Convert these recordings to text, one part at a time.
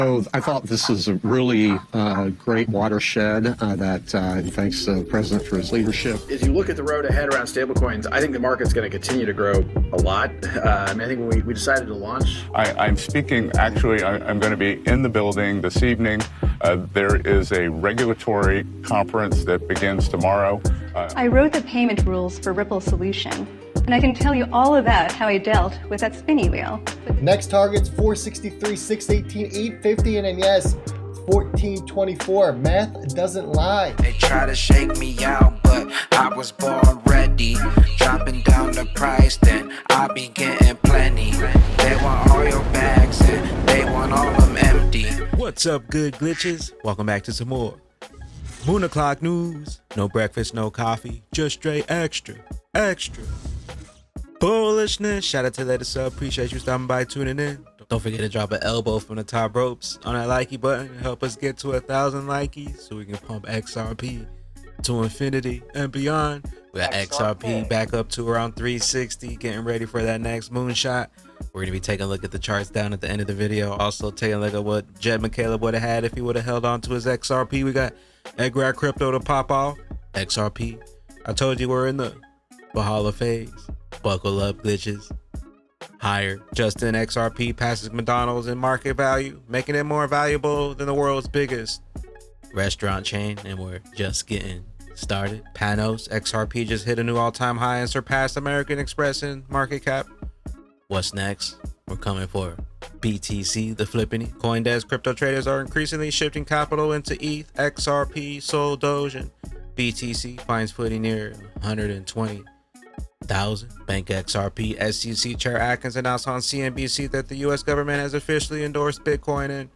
So I thought this is a really great watershed thanks to the president for his leadership. As you look at the road ahead around stablecoins, I think the market's going to continue to grow a lot. I think when we decided to launch. I'm speaking, actually, I'm going to be in the building this evening. There is a regulatory conference that begins tomorrow. I wrote the payment rules for Ripple Solution, and I can tell you all about how I dealt with that spinny wheel. Next target's 463, 618, 850, and then yes, 1424. Math doesn't lie. They try to shake me out, but I was born ready. Dropping down the price, then I be getting plenty. They want all your bags, and they want all them empty. What's up, good glitches? Welcome back to some more Moon O'Clock News. No breakfast, no coffee, just straight extra bullishness. Shout out to Let Us Up. Appreciate you stopping by, tuning in. Don't forget to drop an elbow from the top ropes on that likey button and help us get to 1,000 likeys so we can pump XRP to infinity and beyond. We got XRP back up to around 360, getting ready for that next moonshot. We're gonna be taking a look at the charts down at the end of the video. Also taking a look at what Jed McCaleb would have had if he would have held on to his XRP. We got Edgar Crypto to pop off. XRP. I told you we're in the Valhalla phase. Buckle up, glitches. Higher. Justin XRP passes McDonald's in market value, making it more valuable than the world's biggest restaurant chain, and we're just getting started. Panos XRP just hit a new all-time high and surpassed American Express in market cap. What's next? We're coming for BTC, the flippity. CoinDesk crypto traders are increasingly shifting capital into ETH, XRP, Sol, Doge, and BTC finds footing near 120,000. Bank XRP SEC Chair Atkins announced on CNBC that the U.S. government has officially endorsed Bitcoin and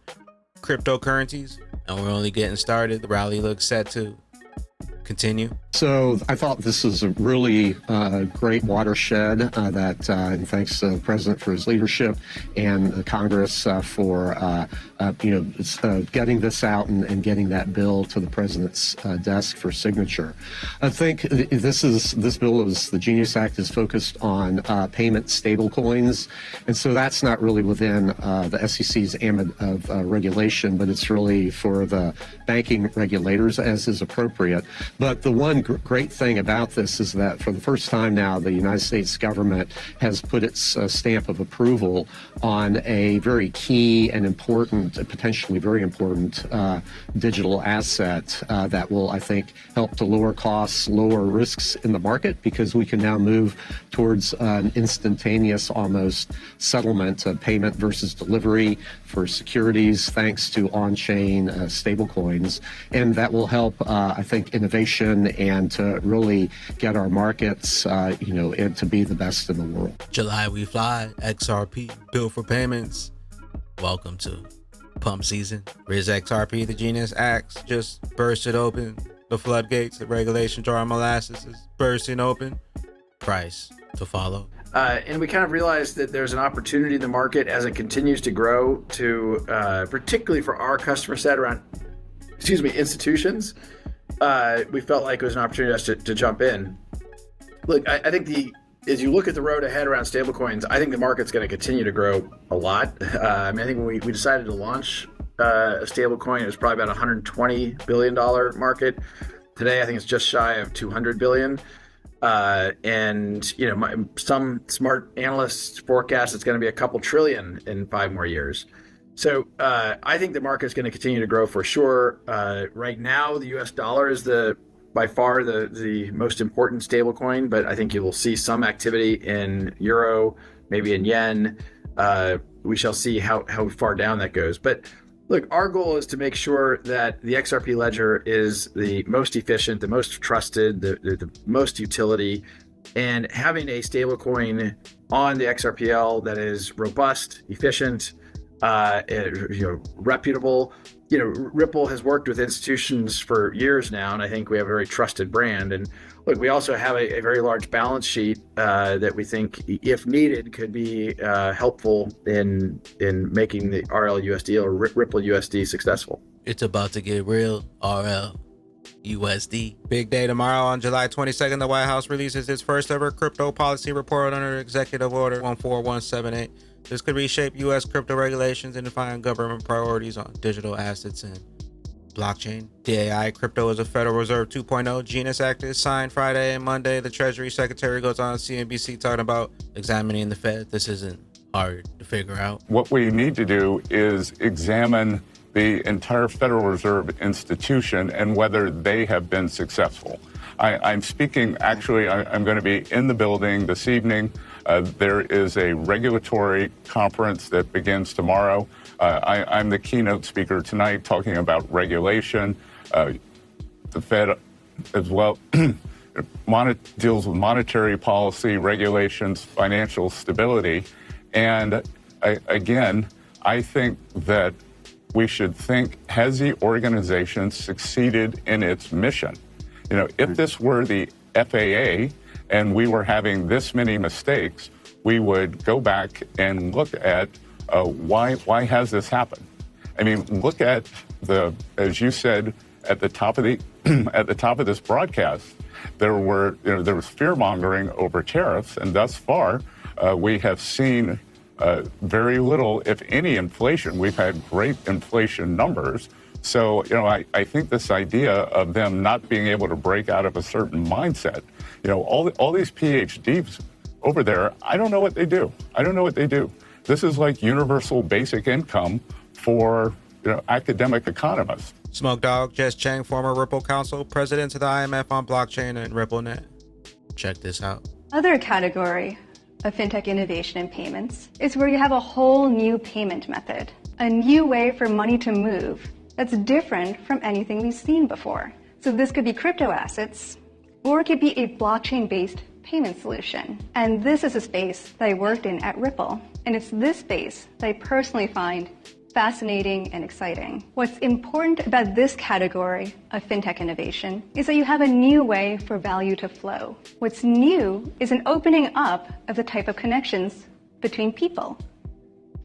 cryptocurrencies, and we're only getting started. The rally looks set to continue. So I thought this was a really great watershed thanks to the president for his leadership and the Congress for getting this out and getting that bill to the president's desk for signature. I think this bill is the Genius Act is focused on payment stablecoins, and so that's not really within the SEC's ambit of regulation, but it's really for the banking regulators as is appropriate. But the one great thing about this is that for the first time now, the United States government has put its stamp of approval on a very key and important, potentially very important digital asset that will, I think, help to lower costs, lower risks in the market, because we can now move towards an instantaneous almost settlement of payment versus delivery for securities thanks to on-chain stablecoins. And that will help, I think, innovation and to really get our markets, and to be the best in the world. July we fly. XRP built for payments. Welcome to pump season. Riz XRP, the Genius Act just bursted open the floodgates. The regulation jar of molasses is bursting open. Price to follow. And we kind of realized that there's an opportunity in the market as it continues to grow to, particularly for our customer set around, institutions. We felt like it was an opportunity for us to jump in. Look, I think as you look at the road ahead around stablecoins, I think the market's going to continue to grow a lot. I think when we decided to launch a stablecoin, it was probably about $120 billion market. Today, I think it's just shy of $200 billion. Some smart analysts forecast it's going to be a couple trillion in 5 more years. So I think the market is going to continue to grow for sure. Right now, the U.S. dollar is by far the most important stablecoin, but I think you will see some activity in euro, maybe in yen. We shall see how far down that goes. But look, our goal is to make sure that the XRP ledger is the most efficient, the most trusted, the most utility, and having a stablecoin on the XRPL that is robust, efficient, reputable. Ripple has worked with institutions for years now, and I think we have a very trusted brand. And look, we also have a very large balance sheet that we think, if needed, could be helpful in making the RLUSD or Ripple USD successful. It's about to get real. RL USD. Big day tomorrow on July 22nd. The White House releases its first ever crypto policy report under Executive Order 14178. This could reshape U.S. crypto regulations and define government priorities on digital assets and blockchain. DAI crypto is a Federal Reserve 2.0 Genius Act is signed Friday and Monday. The Treasury Secretary goes on CNBC talking about examining the Fed. This isn't hard to figure out. What we need to do is examine the entire Federal Reserve institution and whether they have been successful. I'm speaking, actually, I'm going to be in the building this evening. There is a regulatory conference that begins tomorrow. I'm the keynote speaker tonight talking about regulation. The Fed as well deals with monetary policy, regulations, financial stability. And again, I think that we should think, has the organization succeeded in its mission? You know, if this were the FAA and we were having this many mistakes, we would go back and look at why has this happened? I mean, look at as you said at the top of this broadcast, there was fear mongering over tariffs, and thus far we have seen very little, if any, inflation. We've had great inflation numbers. So, I think this idea of them not being able to break out of a certain mindset, all these PhDs over there, I don't know what they do. This is like universal basic income for, academic economists. Smoke Dog, Jess Chang, former Ripple Council, president of the IMF on blockchain and RippleNet. Check this out. Other category of fintech innovation and payments is where you have a whole new payment method, a new way for money to move that's different from anything we've seen before. So this could be crypto assets, or it could be a blockchain-based payment solution. And this is a space that I worked in at Ripple. And it's this space that I personally find fascinating and exciting. What's important about this category of fintech innovation is that you have a new way for value to flow. What's new is an opening up of the type of connections between people,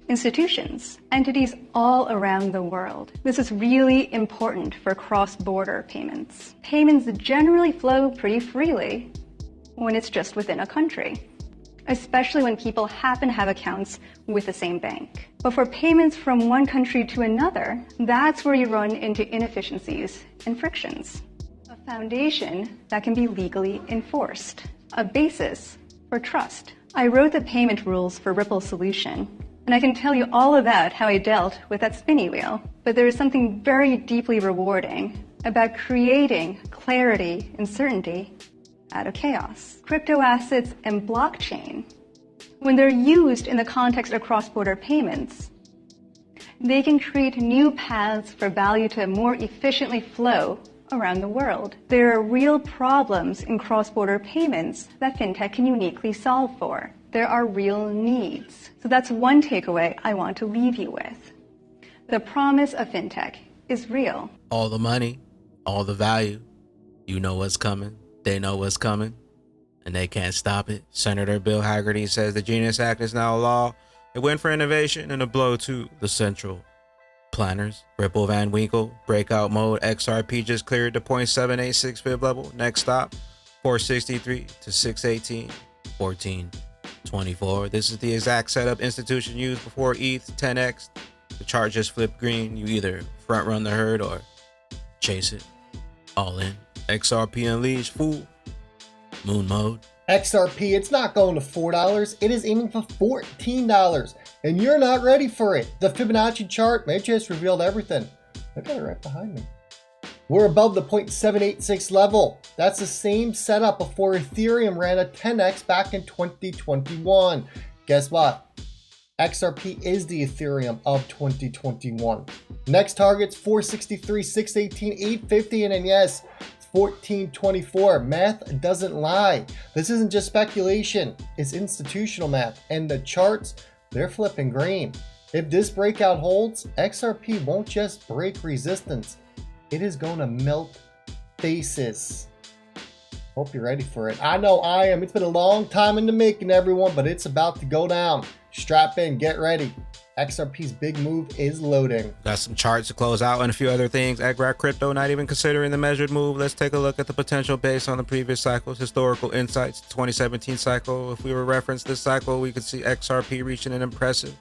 institutions, entities all around the world. This is really important for cross-border payments. Payments generally flow pretty freely when it's just within a country, especially when people happen to have accounts with the same bank. But for payments from one country to another, that's where you run into inefficiencies and frictions. A foundation that can be legally enforced, a basis for trust. I wrote the payment rules for Ripple Solution, and I can tell you all about how I dealt with that spinny wheel. But there is something very deeply rewarding about creating clarity and certainty out of chaos. Crypto assets and blockchain, when they're used in the context of cross-border payments, they can create new paths for value to more efficiently flow around the world. There are real problems in cross-border payments that fintech can uniquely solve for. There are real needs. So that's one takeaway I want to leave you with. The promise of fintech is real. All the money, all the value, you know what's coming. They know what's coming, and they can't stop it. Senator Bill Hagerty says the Genius Act is now law. A win for innovation and a blow to the central planners. Ripple Van Winkle, breakout mode. XRP just cleared the 0.786 fib level. Next stop, 463 to 618, 1424. This is the exact setup institution used before ETH 10x. The chart just flipped green. You either front run the herd or chase it all in. XRP Unleashed, full moon mode. XRP, it's not going to $4. It is aiming for $14. And you're not ready for it. The Fibonacci chart may just revealed everything. Look at it right behind me. We're above the 0.786 level. That's the same setup before Ethereum ran a 10x back in 2021. Guess what? XRP is the Ethereum of 2021. Next target's 463, 618, 850, and then yes, 1424. Math doesn't lie. This isn't just speculation. It's institutional math. And the charts, they're flipping green. If this breakout holds, XRP won't just break resistance. It is going to melt faces. Hope you're ready for it. I know I am. It's been a long time in the making, everyone, but it's about to go down. Strap in, get ready. XRP's big move is loading. Got some charts to close out and a few other things. XRP crypto, not even considering the measured move. Let's take a look at the potential based on the previous cycles. Historical insights, 2017 cycle. If we were reference this cycle, we could see XRP reaching an impressive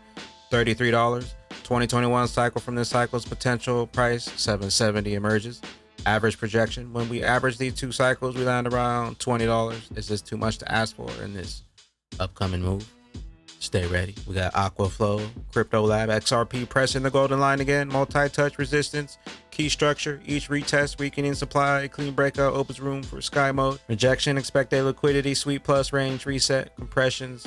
$33. 2021 cycle, from this cycle's potential price, $7.70 emerges. Average projection, when we average these two cycles, we land around $20. Is this too much to ask for in this upcoming move? Stay ready. We got Aquaflow, Crypto Lab, XRP pressing the golden line again. Multi-touch resistance, key structure, each retest, weakening supply, clean breakout, opens room for sky mode. Rejection, expect a liquidity, sweep plus range, reset, compressions,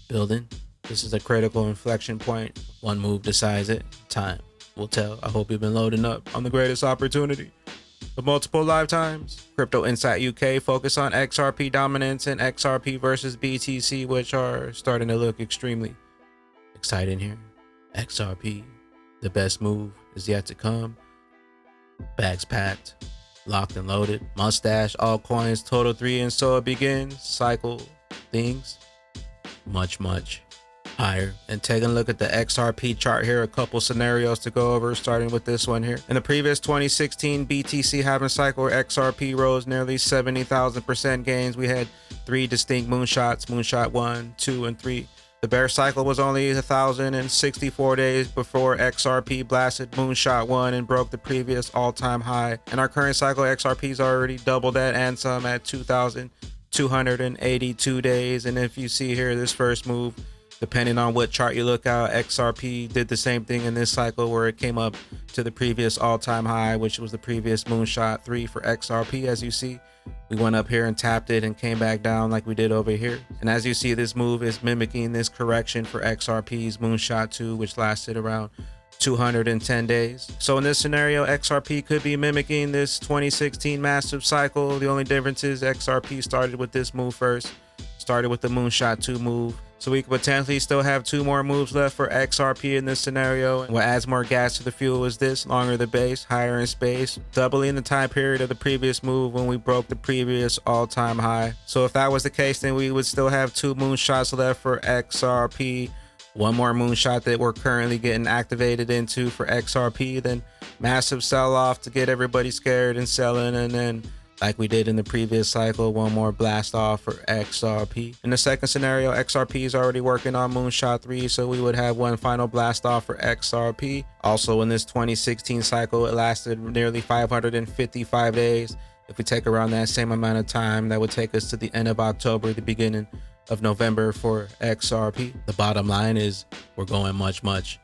building. This is a critical inflection point. One move decides it. Time will tell. I hope you've been loading up on the greatest opportunity of multiple lifetimes. Crypto Insight UK focus on XRP dominance and XRP versus BTC, which are starting to look extremely exciting here. XRP, the best move is yet to come. Bags packed, locked and loaded. Mustache, altcoins, total 3, and so it begins. Cycle things much higher. And taking a look at the XRP chart here, a couple scenarios to go over, starting with this one here. In the previous 2016 BTC halving cycle, where XRP rose nearly 70,000% gains, we had 3 distinct moonshots, moonshot 1, 2, and 3. The bear cycle was only 1,064 days before XRP blasted moonshot 1 and broke the previous all-time high. In our current cycle, XRP's already doubled that and some at 2,282 days. And if you see here, this first move, depending on what chart you look at, XRP did the same thing in this cycle, where it came up to the previous all-time high, which was the previous moonshot 3 for XRP. As you see, we went up here and tapped it and came back down like we did over here. And as you see, this move is mimicking this correction for XRP's moonshot 2, which lasted around 210 days. So in this scenario, XRP could be mimicking this 2016 massive cycle. The only difference is XRP started with this move first, started with the moonshot 2 move. So we could potentially still have 2 more moves left for XRP in this scenario. And what adds more gas to the fuel is this: longer the base, higher in space, doubling the time period of the previous move when we broke the previous all-time high. So if that was the case, then we would still have 2 moonshots left for XRP. One more moonshot that we're currently getting activated into for XRP, then massive sell-off to get everybody scared and selling, and then like we did in the previous cycle, one more blast off for XRP. In the second scenario, XRP is already working on moonshot 3, so we would have one final blast off for XRP. Also in this 2016 cycle, it lasted nearly 555 days. If we take around that same amount of time, that would take us to the end of October, the beginning of November for XRP. The bottom line is we're going much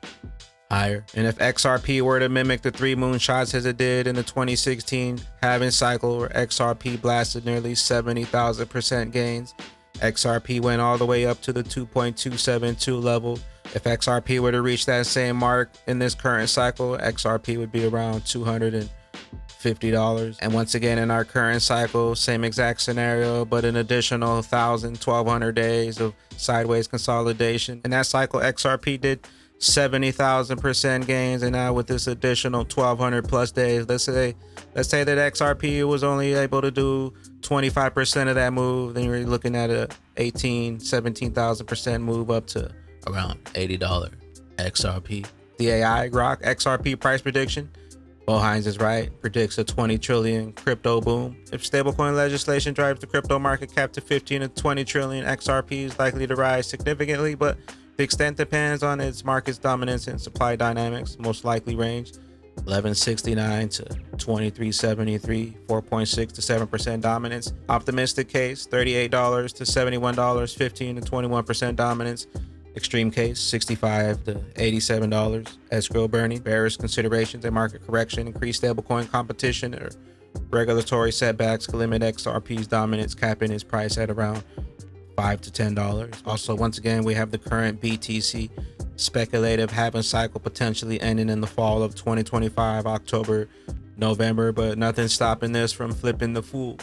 higher. And if XRP were to mimic the 3 moonshots as it did in the 2016 halving cycle, where XRP blasted nearly 70,000% gains, XRP went all the way up to the 2.272 level. If XRP were to reach that same mark in this current cycle, XRP would be around $250. And once again, in our current cycle, same exact scenario, but an additional 1,200 days of sideways consolidation. In that cycle, XRP did 70,000% gains, and now with this additional 1,200 plus days, let's say that XRP was only able to do 25% of that move, then you're looking at a 17,000% move up to around $80 XRP. The AI Grok XRP price prediction, Bo Hines is right, predicts a 20 trillion crypto boom. If stablecoin legislation drives the crypto market cap to 15 to 20 trillion, XRP is likely to rise significantly, but the extent depends on its market's dominance and supply dynamics. Most likely range 1169 to 2373, 4.6 to 7% dominance. Optimistic case $38 to $71, 15 to 21% dominance. Extreme case $65 to $87. Escrow burning, bearish considerations, and market correction, increased stablecoin competition, or regulatory setbacks could limit XRP's dominance, capping its price at around $5 to $10. Also, once again, we have the current BTC speculative halving cycle potentially ending in the fall of 2025, October, November, but nothing's stopping this from flipping the full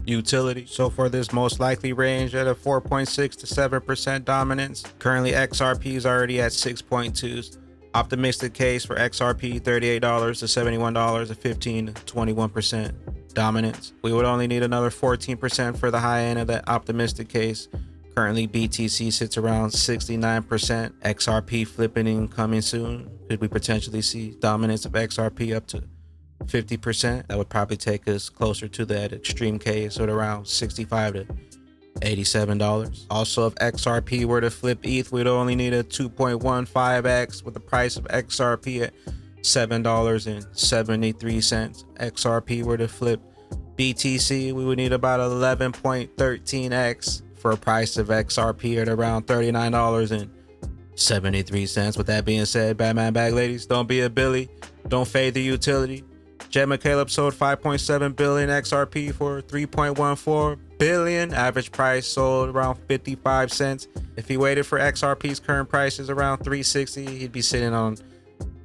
utility. So for this most likely range at a 4.6 to 7% dominance, currently XRP is already at 6.2. Optimistic case for XRP $38 to $71, a 15 to 21% dominance. We would only need another 14% for the high end of that optimistic case, Currently, BTC sits around 69%. XRP flipping coming soon. Could we potentially see dominance of XRP up to 50%? That would probably take us closer to that extreme case at around $65 to $87. Also, if XRP were to flip ETH, we'd only need a 2.15x with the price of XRP at $7.73. XRP were to flip BTC, we would need about 11.13x for a price of XRP at around $39.73. With that being said, Batman Bag Ladies, don't be a Billy, don't fade the utility. Jet McCaleb sold 5.7 billion XRP for 3.14 billion. Average price sold around 55 cents. If he waited for XRP's current price is around 360, he'd be sitting on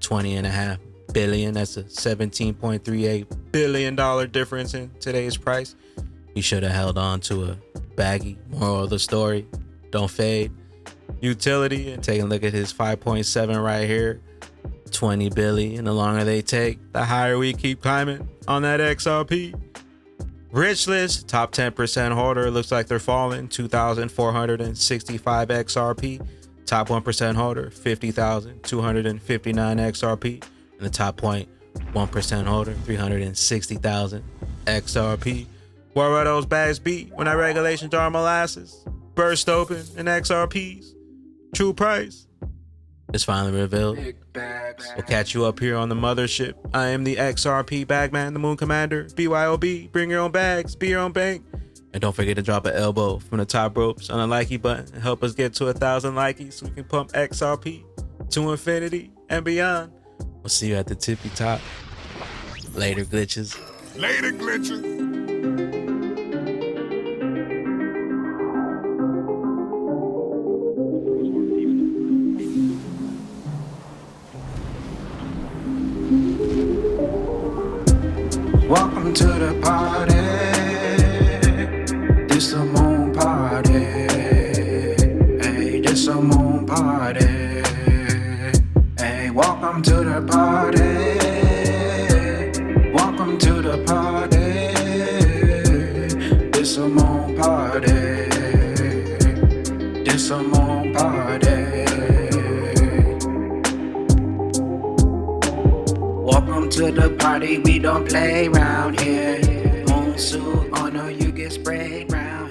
20.5 billion. That's a $17.38 billion difference in today's price. He should have held on to a baggy. Moral of the story, don't fade utility. And take a look at his 5.7 right here, 20 billion. The longer they take, the higher we keep climbing on that XRP. Rich list, top 10% holder, looks like they're falling, 2,465 XRP. Top 1% holder, 50,259 XRP. And the top 0.1% holder, 360,000 XRP. Where will those bags be when that regulation jar molasses burst open in XRP's true price is finally revealed? We'll catch you up here on the mothership. I am the XRP Bagman, the Moon Commander. BYOB, bring your own bags, be your own bank. And don't forget to drop an elbow from the top ropes on the likey button and help us get to 1,000 likeys so we can pump XRP to infinity and beyond. We'll see you at the tippy top. Later, glitches. Later, glitches. Welcome to the party. This a moon party. Hey, this a moon party. Hey, welcome to the party. Welcome to the party. This a moon party. This a moon party. Welcome to the party, we don't play round here. Moon suit on or you get sprayed round.